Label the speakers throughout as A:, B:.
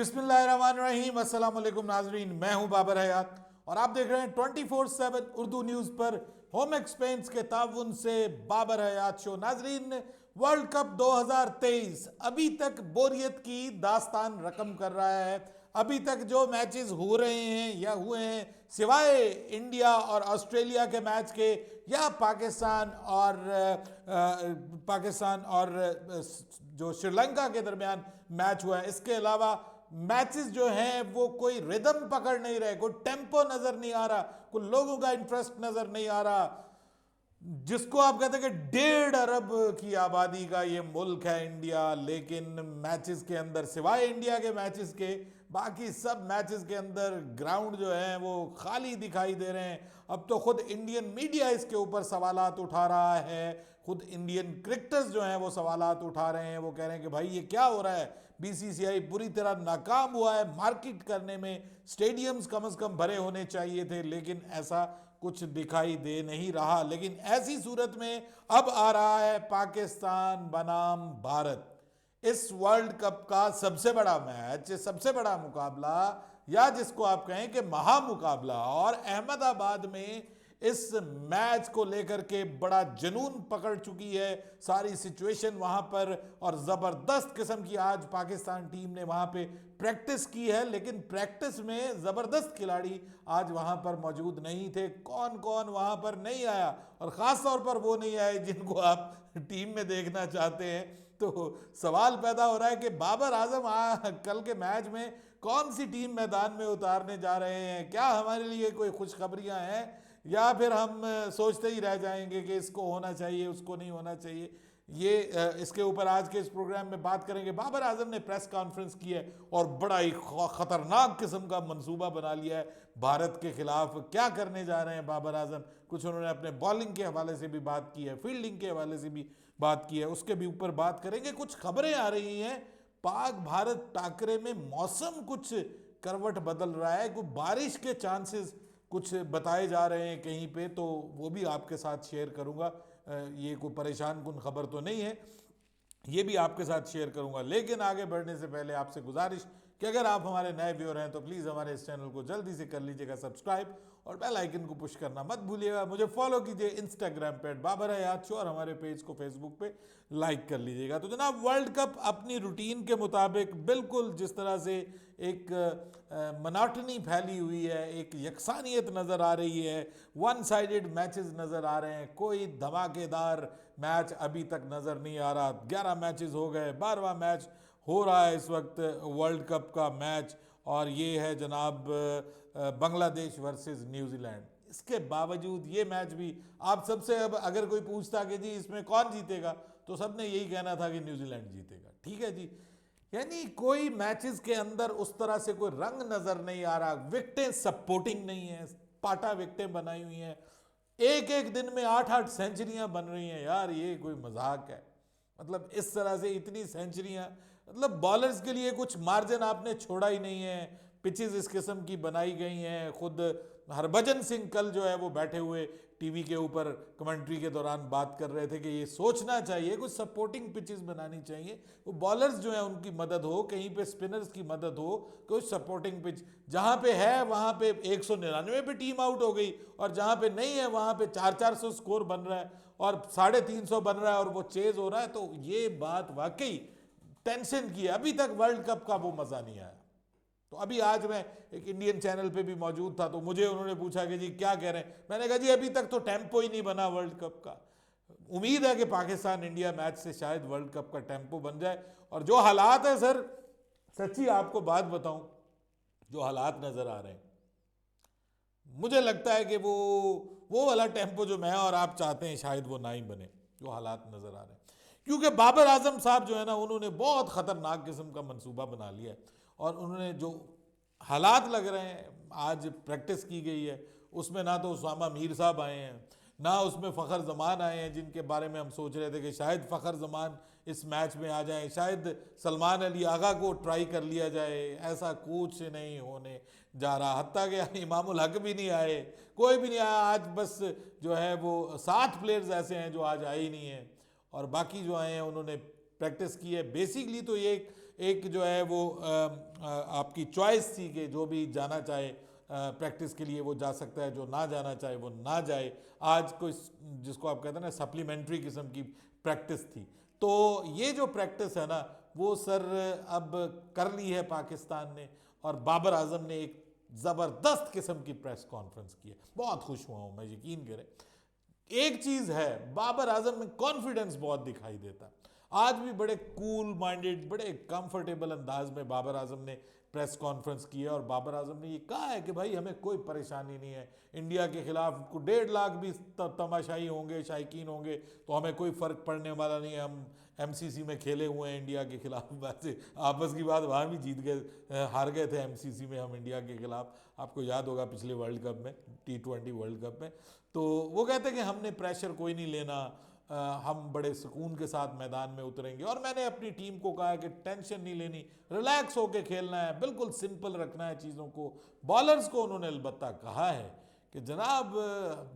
A: बिस्मिल्लाहिर्रहमानिर्रहीम, अस्सलाम वालेकुम नाजरीन। मैं हूं बाबर हयात और आप देख रहे हैं 24/7 उर्दू न्यूज़ पर होम एक्सपेंस के ताउन से बाबर हयात शो। नाजरीन, वर्ल्ड कप 2023 अभी तक बोरियत की दास्तान रकम कर रहा है। अभी तक जो मैचेस हो रहे हैं या हुए हैं, सिवाय इंडिया और ऑस्ट्रेलिया के मैच के या पाकिस्तान और जो श्रीलंका के दरमियान मैच हुआ है, इसके अलावा मैचेस जो हैं वो कोई रिदम पकड़ नहीं रहे, कोई टेम्पो नजर नहीं आ रहा, कोई लोगों का इंटरेस्ट नजर नहीं आ रहा। जिसको आप कहते हैं कि 1.5 अरब की आबादी का ये मुल्क है इंडिया, लेकिन मैचेस के अंदर सिवाय इंडिया के मैचेस के बाकी सब मैचेस के अंदर ग्राउंड जो है वो खाली दिखाई दे रहे हैं। अब तो खुद इंडियन मीडिया इसके ऊपर सवालात उठा रहा है, खुद इंडियन क्रिकेटर्स जो हैं वो सवालात उठा रहे हैं। वो कह रहे हैं कि भाई ये क्या हो रहा है, बीसीसीआई पूरी तरह नाकाम हुआ है मार्केट करने में। स्टेडियम्स कम से कम भरे होने चाहिए थे, लेकिन ऐसा कुछ दिखाई दे नहीं रहा। लेकिन ऐसी सूरत में अब आ रहा है पाकिस्तान बनाम भारत, इस वर्ल्ड कप का सबसे बड़ा मैच, सबसे बड़ा मुकाबला, या जिसको आप कहें कि महामुकाबला। और अहमदाबाद में इस मैच को लेकर के बड़ा जुनून पकड़ चुकी है सारी सिचुएशन वहां पर, और जबरदस्त किस्म की आज पाकिस्तान टीम ने वहां पे प्रैक्टिस की है। लेकिन प्रैक्टिस में जबरदस्त खिलाड़ी आज वहां पर मौजूद नहीं थे। कौन कौन वहां पर नहीं आया, और खास तौर पर वो नहीं आए जिनको आप टीम में देखना चाहते हैं। तो सवाल पैदा हो रहा है कि बाबर आजम कल के मैच में कौन सी टीम मैदान में उतारने जा रहे हैं। क्या हमारे लिए कोई खुशखबरियां हैं, या फिर हम सोचते ही रह जाएंगे कि इसको होना चाहिए, उसको नहीं होना चाहिए। ये इसके ऊपर आज के इस प्रोग्राम में बात करेंगे। बाबर आजम ने प्रेस कॉन्फ्रेंस की है और बड़ा ही खतरनाक किस्म का मंसूबा बना लिया है भारत के खिलाफ। क्या करने जा रहे हैं बाबर आजम, कुछ उन्होंने अपने बॉलिंग के हवाले से भी बात की है, फील्डिंग के हवाले से भी बात की है, उसके भी ऊपर बात करेंगे। कुछ खबरें आ रही हैं पाक भारत टाकरे में मौसम कुछ करवट बदल रहा है, कोई बारिश के चांसेस कुछ बताए जा रहे हैं कहीं पे, तो वो भी आपके साथ शेयर करूंगा। ये कोई परेशान कुन खबर तो नहीं है, ये भी आपके साथ शेयर करूंगा। लेकिन आगे बढ़ने से पहले आपसे गुजारिश कि अगर आप हमारे नए व्यूअर हैं तो प्लीज़ हमारे इस चैनल को जल्दी से कर लीजिएगा सब्सक्राइब, और बेल आइकन को पुश करना मत भूलिएगा। मुझे फॉलो कीजिए इंस्टाग्राम पे बाबर हयात शो, और हमारे पेज को फेसबुक पे लाइक कर लीजिएगा। तो जनाब, वर्ल्ड कप अपनी रूटीन के मुताबिक बिल्कुल जिस तरह से एक मोनोटनी फैली हुई है, एक यकसानियत नज़र आ रही है, वन साइडेड मैचेस नज़र आ रहे हैं, कोई धमाकेदार मैच अभी तक नज़र नहीं आ रहा। 11 मैचेस हो गए, 12वां मैच हो रहा है इस वक्त वर्ल्ड कप का मैच, और ये है जनाब बांग्लादेश वर्सेस न्यूजीलैंड। इसके बावजूद ये मैच भी आप सबसे, अब अगर कोई पूछता कि जी इसमें कौन जीतेगा, तो सबने यही कहना था कि न्यूजीलैंड जीतेगा। ठीक है जी, यानी कोई मैचेस के अंदर उस तरह से कोई रंग नजर नहीं आ रहा, विकेटें सपोर्टिंग नहीं है, पाटा विकेटें बनाई हुई हैं, एक एक दिन में 8-8 सेंचुरियां बन रही हैं। यार ये कोई मजाक है? मतलब इस तरह से इतनी सेंचुरियां, मतलब बॉलर्स के लिए कुछ मार्जिन आपने छोड़ा ही नहीं है। पिचेस इस किस्म की बनाई गई हैं। खुद हरभजन सिंह कल जो है वो बैठे हुए टीवी के ऊपर कमेंट्री के दौरान बात कर रहे थे कि ये सोचना चाहिए, कुछ सपोर्टिंग पिचेस बनानी चाहिए, वो बॉलर्स जो है उनकी मदद हो, कहीं पे स्पिनर्स की मदद हो, कुछ सपोर्टिंग पिच जहां पे है वहां पे 199 पे टीम आउट हो गई, और जहां पे नहीं है वहां पे 400 स्कोर बन रहा है और 350 बन रहा है और वो चेज हो रहा है। तो ये बात वाकई टेंशन की है। अभी तक वर्ल्ड कप का वो मजा नहीं आया। तो अभी आज मैं एक इंडियन चैनल पे भी मौजूद था, तो मुझे उन्होंने पूछा कि जी क्या कह रहे हैं। मैंने कहा जी अभी तक तो टेम्पो ही नहीं बना वर्ल्ड कप का। उम्मीद है कि पाकिस्तान इंडिया मैच से शायद वर्ल्ड कप का टेम्पो बन जाए। और जो हालात है सर, सच्ची आपको बात बताऊं, जो हालात नजर आ रहे हैं, मुझे लगता है कि वो वाला टेम्पो जो मैं और आप चाहते हैं शायद वो ना ही बने, जो हालात नजर आ रहे हैं। क्योंकि बाबर आजम साहब जो है ना, उन्होंने बहुत खतरनाक किस्म का मंसूबा बना लिया है, और उन्होंने जो हालात लग रहे हैं, आज प्रैक्टिस की गई है उसमें ना तो उसामा मीर साहब आए हैं, ना उसमें फ़खर जमान आए हैं, जिनके बारे में हम सोच रहे थे कि शायद फ़खर जमान इस मैच में आ जाएं, शायद सलमान अली आगा को ट्राई कर लिया जाए। ऐसा कुछ नहीं होने जा रहा। हत्ता कि इमामुल हक भी नहीं आए, कोई भी नहीं आया आज। बस जो है वो 7 प्लेयर्स ऐसे हैं जो आज आए ही नहीं हैं, और बाकी जो आए हैं उन्होंने प्रैक्टिस की है। बेसिकली तो ये एक जो है वो आपकी चॉइस थी कि जो भी जाना चाहे प्रैक्टिस के लिए वो जा सकता है, जो ना जाना चाहे वो ना जाए। आज कोई जिसको आप कहते हैं ना सप्लीमेंट्री किस्म की प्रैक्टिस थी। तो ये जो प्रैक्टिस है ना वो सर अब कर ली है पाकिस्तान ने, और बाबर आजम ने एक ज़बरदस्त किस्म की प्रेस कॉन्फ्रेंस की है। बहुत खुश हुआ हूँ मैं, यकीन करें। एक चीज़ है, बाबर आजम में कॉन्फिडेंस बहुत दिखाई देता है। आज भी बड़े कूल माइंडेड, बड़े कंफर्टेबल अंदाज में बाबर आजम ने प्रेस कॉन्फ्रेंस की है, और बाबर आजम ने ये कहा है कि भाई हमें कोई परेशानी नहीं है, इंडिया के खिलाफ को 1.5 लाख भी तमाशाई होंगे, शायकीन होंगे, तो हमें कोई फ़र्क पड़ने वाला नहीं है। हम एमसीसी में खेले हुए हैं इंडिया के खिलाफ, वैसे आपस की बात वहाँ भी जीत गए, हार गए थे एमसीसी में हम इंडिया के खिलाफ, आपको याद होगा पिछले वर्ल्ड कप में, T20 वर्ल्ड कप में। तो वो कहते हैं कि हमने प्रेशर कोई नहीं लेना, हम बड़े सुकून के साथ मैदान में उतरेंगे। और मैंने अपनी टीम को कहा है कि टेंशन नहीं लेनी, रिलैक्स होके खेलना है, बिल्कुल सिंपल रखना है चीज़ों को। बॉलर्स को उन्होंने अलबत्ता कहा है कि जनाब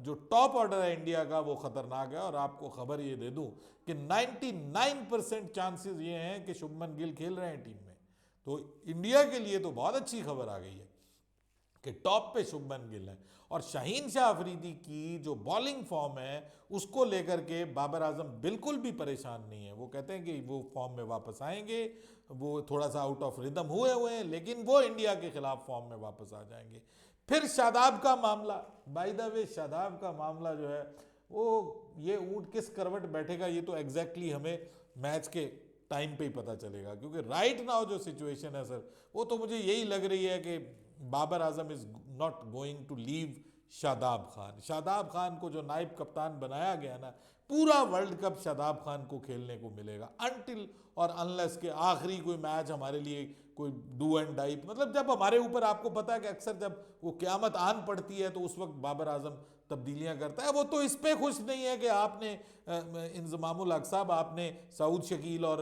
A: जो टॉप ऑर्डर है इंडिया का वो ख़तरनाक है, और आपको खबर ये दे दूं कि 99% चांसेस ये हैं कि शुभमन गिल खेल रहे हैं टीम में। तो इंडिया के लिए तो बहुत अच्छी खबर आ गई है कि टॉप पे शुभमन गिल है। और शाहीन शाह अफरीदी की जो बॉलिंग फॉर्म है उसको लेकर के बाबर आजम बिल्कुल भी परेशान नहीं है। वो कहते हैं कि वो फॉर्म में वापस आएंगे, वो थोड़ा सा आउट ऑफ रिदम हुए हैं, लेकिन वो इंडिया के खिलाफ फॉर्म में वापस आ जाएंगे। फिर शादाब का मामला, बाय द वे शादाब का मामला जो है वो, ये ऊँट किस करवट बैठेगा ये तो एग्जैक्टली हमें मैच के टाइम पे ही पता चलेगा, क्योंकि राइट नाउ जो सिचुएशन है सर, वो तो मुझे यही लग रही है कि Babar Azam is not going to leave Shadab Khan. Shadab Khan को जो नायब कप्तान बनाया गया ना, पूरा वर्ल्ड कप शादाब खान को खेलने को मिलेगा, अनटिल और अनलेस के आखिरी कोई मैच हमारे लिए कोई डू एंड डाई, मतलब जब हमारे ऊपर, आपको पता है कि अक्सर जब वो क़यामत आन पड़ती है तो उस वक्त बाबर आजम तब्दीलियां करता है। वो तो इस पे खुश नहीं है कि आपने इंजमामुल हक साहब, आपने सऊद शकील और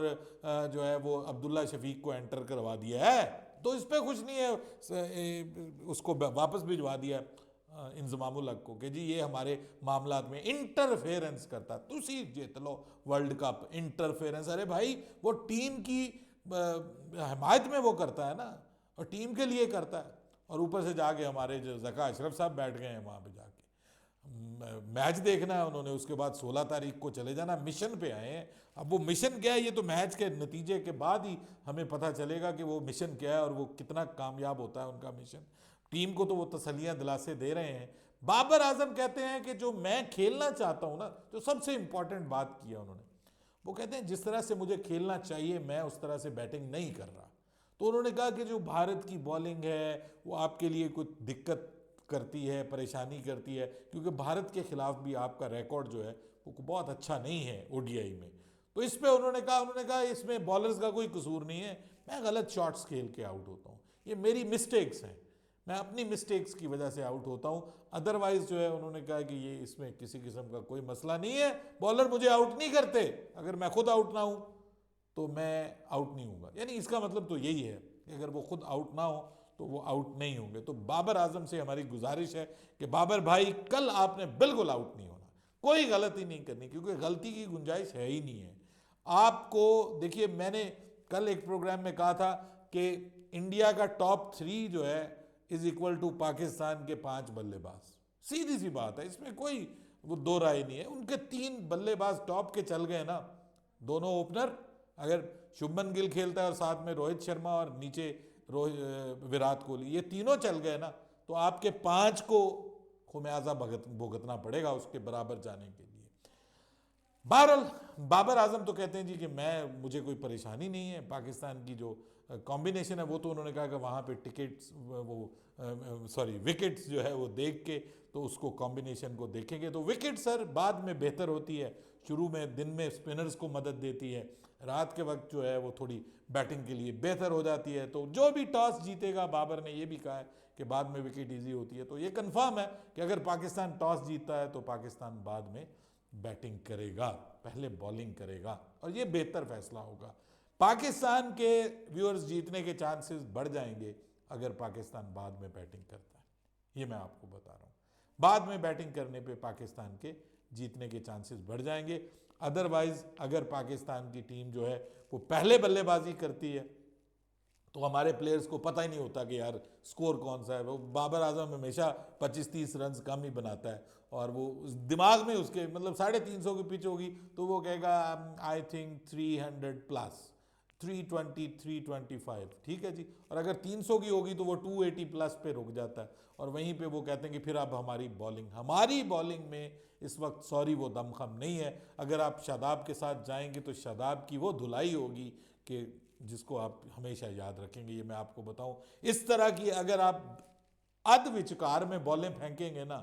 A: जो है वो अब्दुल्ला शफीक को एंटर करवा दिया है, तो इस पे खुश नहीं है, उसको वापस भिजवा दिया इंजमामुल हक को कि जी ये हमारे मामलात में इंटरफेरेंस करता, तुसी जीत लो वर्ल्ड कप। इंटरफेरेंस, अरे भाई वो टीम की हिमायत में वो करता है ना, और टीम के लिए करता है। और ऊपर से जाके हमारे जो ज़का अशरफ साहब बैठ गए हैं वहाँ पे जाके मैच देखना है उन्होंने, उसके बाद 16 तारीख को चले जाना, मिशन पे आए हैं। अब वो मिशन क्या है ये तो मैच के नतीजे के बाद ही हमें पता चलेगा कि वो मिशन क्या है और वो कितना कामयाब होता है उनका मिशन। टीम को तो वो तसल्लियाँ दिलासे दे रहे हैं। बाबर आजम कहते हैं कि जो मैं खेलना चाहता हूँ ना, जो सबसे इंपॉर्टेंट बात की है उन्होंने, वो कहते हैं जिस तरह से मुझे खेलना चाहिए मैं उस तरह से बैटिंग नहीं कर रहा। तो उन्होंने कहा कि जो भारत की बॉलिंग है वो आपके लिए कुछ दिक्कत करती है, परेशानी करती है, क्योंकि भारत के खिलाफ भी आपका रिकॉर्ड जो है वो बहुत अच्छा नहीं है ओडीआई में। तो इस पे उन्होंने कहा इसमें बॉलर्स का कोई कसूर नहीं है, मैं गलत शॉट्स खेल के आउट होता हूँ, ये मेरी मिस्टेक्स हैं, मैं अपनी मिस्टेक्स की वजह से आउट होता हूँ। अदरवाइज जो है उन्होंने कहा कि ये इसमें किसी किस्म का कोई मसला नहीं है, बॉलर मुझे आउट नहीं करते, अगर मैं खुद आउट ना हूँ तो मैं आउट नहीं हूँगा। यानी इसका मतलब तो यही है कि अगर वो खुद आउट ना हो तो वो आउट नहीं होंगे। तो बाबर आजम से हमारी गुजारिश है कि बाबर भाई कल आपने बिल्कुल आउट नहीं होना, कोई गलती नहीं करनी, क्योंकि गलती की गुंजाइश है ही नहीं है आपको। देखिए मैंने कल एक प्रोग्राम में कहा था कि इंडिया का टॉप 3 जो है इज इक्वल टू पाकिस्तान के 5 बल्लेबाज। सीधी सी बात है, इसमें कोई वो दो राय नहीं है। उनके 3 बल्लेबाज टॉप के चल गए ना, दोनों ओपनर, अगर शुभमन गिल खेलता है और साथ में रोहित शर्मा और नीचे विराट कोहली, ये तीनों चल गए ना, तो आपके 5 को खुमियाजा भुगतना पड़ेगा उसके बराबर जाने के लिए। बहरहाल बाबर आजम तो कहते हैं जी कि मुझे कोई परेशानी नहीं है, पाकिस्तान की जो कॉम्बिनेशन है वो तो उन्होंने कहा कि वहाँ पे टिकट्स विकेट्स जो है वो देख के तो उसको कॉम्बिनेशन को देखेंगे। तो विकेट सर बाद में बेहतर होती है, शुरू में दिन में स्पिनर्स को मदद देती है, रात के वक्त जो है वो थोड़ी बैटिंग के लिए बेहतर हो जाती है। तो जो भी टॉस जीतेगा, बाबर ने ये भी कहा है कि बाद में विकेट ईजी होती है, तो ये कंफर्म है कि अगर पाकिस्तान टॉस जीतता है तो पाकिस्तान बाद में बैटिंग करेगा, पहले बॉलिंग करेगा, और ये बेहतर फैसला होगा। पाकिस्तान के व्यूअर्स जीतने के चांसेस बढ़ जाएंगे अगर पाकिस्तान बाद में बैटिंग करता है, ये मैं आपको बता रहा हूँ। बाद में बैटिंग करने पे पाकिस्तान के जीतने के चांसेस बढ़ जाएंगे। अदरवाइज अगर पाकिस्तान की टीम जो है वो पहले बल्लेबाजी करती है तो हमारे प्लेयर्स को पता ही नहीं होता कि यार स्कोर कौन सा है। वो बाबर आजम हमेशा 25-30 रन कम ही बनाता है, और वो दिमाग में उसके मतलब 350 की पिच होगी तो वो कहेगा आई थिंक 300 प्लस, 320 325, ठीक है जी। और अगर 300 की होगी तो वो 280 प्लस पे रुक जाता है, और वहीं पे वो कहते हैं कि फिर अब हमारी बॉलिंग में इस वक्त सॉरी वो दमखम नहीं है। अगर आप शादाब के साथ जाएंगे तो शादाब की वो धुलाई होगी कि जिसको आप हमेशा याद रखेंगे। ये मैं आपको बताऊं, इस तरह की अगर आप अध विचकार में बॉलें फेंकेंगे ना,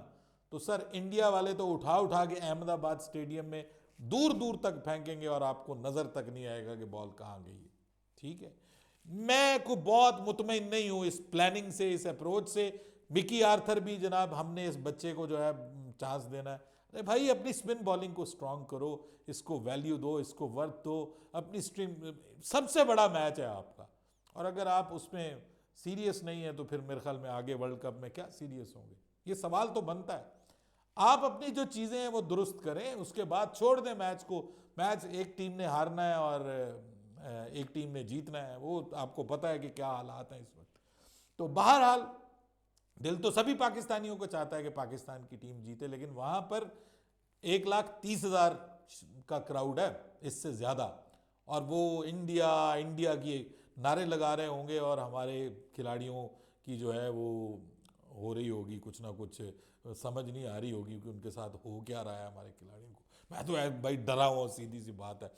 A: तो सर इंडिया वाले तो उठा उठा के अहमदाबाद स्टेडियम में दूर दूर तक फेंकेंगे और आपको नजर तक नहीं आएगा कि बॉल कहां गई है, ठीक है। मैं को बहुत मुतमईन नहीं हूं इस प्लानिंग से, इस अप्रोच से। मिकी आर्थर भी जनाब, हमने इस बच्चे को जो है चांस देना है। अरे भाई अपनी स्पिन बॉलिंग को स्ट्रांग करो, इसको वैल्यू दो, इसको वर्थ दो, अपनी स्ट्रीम। सबसे बड़ा मैच है आपका, और अगर आप उसमें सीरियस नहीं है तो फिर मेरे ख्याल में आगे वर्ल्ड कप में क्या सीरियस होंगे, ये सवाल तो बनता है। आप अपनी जो चीज़ें हैं वो दुरुस्त करें, उसके बाद छोड़ दें मैच को। मैच एक टीम ने हारना है और एक टीम ने जीतना है, वो आपको पता है कि क्या हालात हैं इस वक्त। तो बहरहाल दिल तो सभी पाकिस्तानियों को चाहता है कि पाकिस्तान की टीम जीते, लेकिन वहां पर 1,30,000 का क्राउड है, इससे ज़्यादा, और वो इंडिया इंडिया की नारे लगा रहे होंगे, और हमारे खिलाड़ियों की जो है वो हो रही होगी कुछ ना कुछ, समझ नहीं आ रही होगी कि उनके साथ हो क्या रहा है हमारे खिलाड़ियों को। मैं तो भाई डरा हुआ, सीधी सी बात है।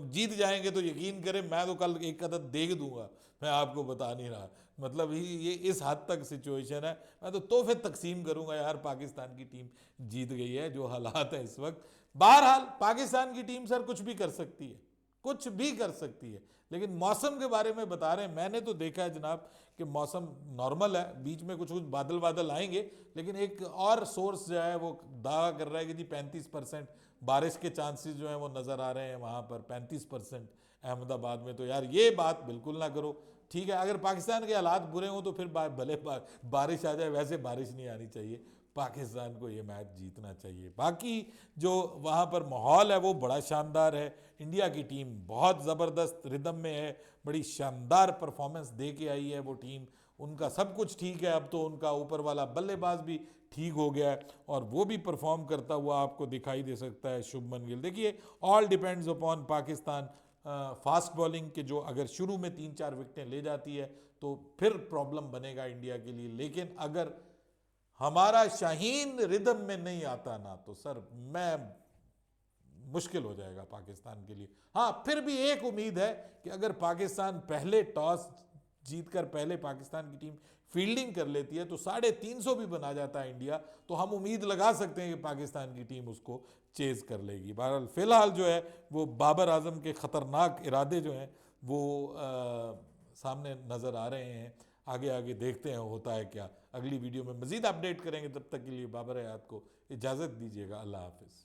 A: जीत जाएंगे तो यकीन करें मैं तो कल एक कदम देख दूंगा, मैं आपको बता नहीं रहा। मतलब ये इस हद तक सिचुएशन है, मैं तो तोहफे तकसीम करूंगा यार, पाकिस्तान की टीम जीत गई है जो हालात है इस वक्त। बहरहाल पाकिस्तान की टीम सर कुछ भी कर सकती है, कुछ भी कर सकती है, लेकिन मौसम के बारे में बता रहे हैं। मैंने तो देखा है जनाब कि मौसम नॉर्मल है, बीच में कुछ कुछ बादल बादल आएंगे, लेकिन एक और सोर्स जो है वो दावा कर रहा है कि जी 35% बारिश के चांसेस जो हैं वो नज़र आ रहे हैं वहाँ पर, 35% अहमदाबाद में। तो यार ये बात बिल्कुल ना करो, ठीक है। अगर पाकिस्तान के हालात बुरे हों तो फिर भले बारिश आ जाए, वैसे बारिश नहीं आनी चाहिए। पाकिस्तान को ये मैच जीतना चाहिए। बाकी जो वहाँ पर माहौल है वो बड़ा शानदार है। इंडिया की टीम बहुत ज़बरदस्त रिदम में है, बड़ी शानदार परफॉर्मेंस दे के आई है वो टीम। उनका सब कुछ ठीक है, अब तो उनका ऊपर वाला बल्लेबाज भी ठीक हो गया है और वो भी परफॉर्म करता हुआ आपको दिखाई दे सकता है, शुभमन गिल। देखिए all depends upon Pakistan fast bowling के, जो अगर शुरू में 3-4 विकेटें ले जाती है तो फिर प्रॉब्लम बनेगा इंडिया के लिए। लेकिन अगर हमारा शाहीन रिदम में नहीं आता ना, तो सर मुश्किल हो जाएगा पाकिस्तान के लिए। हाँ फिर भी एक उम्मीद है कि अगर पाकिस्तान पहले टॉस जीतकर पहले पाकिस्तान की टीम फील्डिंग कर लेती है तो 350 भी बना जाता है इंडिया, तो हम उम्मीद लगा सकते हैं कि पाकिस्तान की टीम उसको चेज कर लेगी। बहरहाल फिलहाल जो है वो बाबर आजम के खतरनाक इरादे जो हैं वो सामने नज़र आ रहे हैं। आगे आगे देखते हैं होता है क्या। अगली वीडियो में मजीद अपडेट करेंगे, तब तक के लिए बाबर हयात को इजाज़त दीजिएगा। अल्लाह हाफिज़।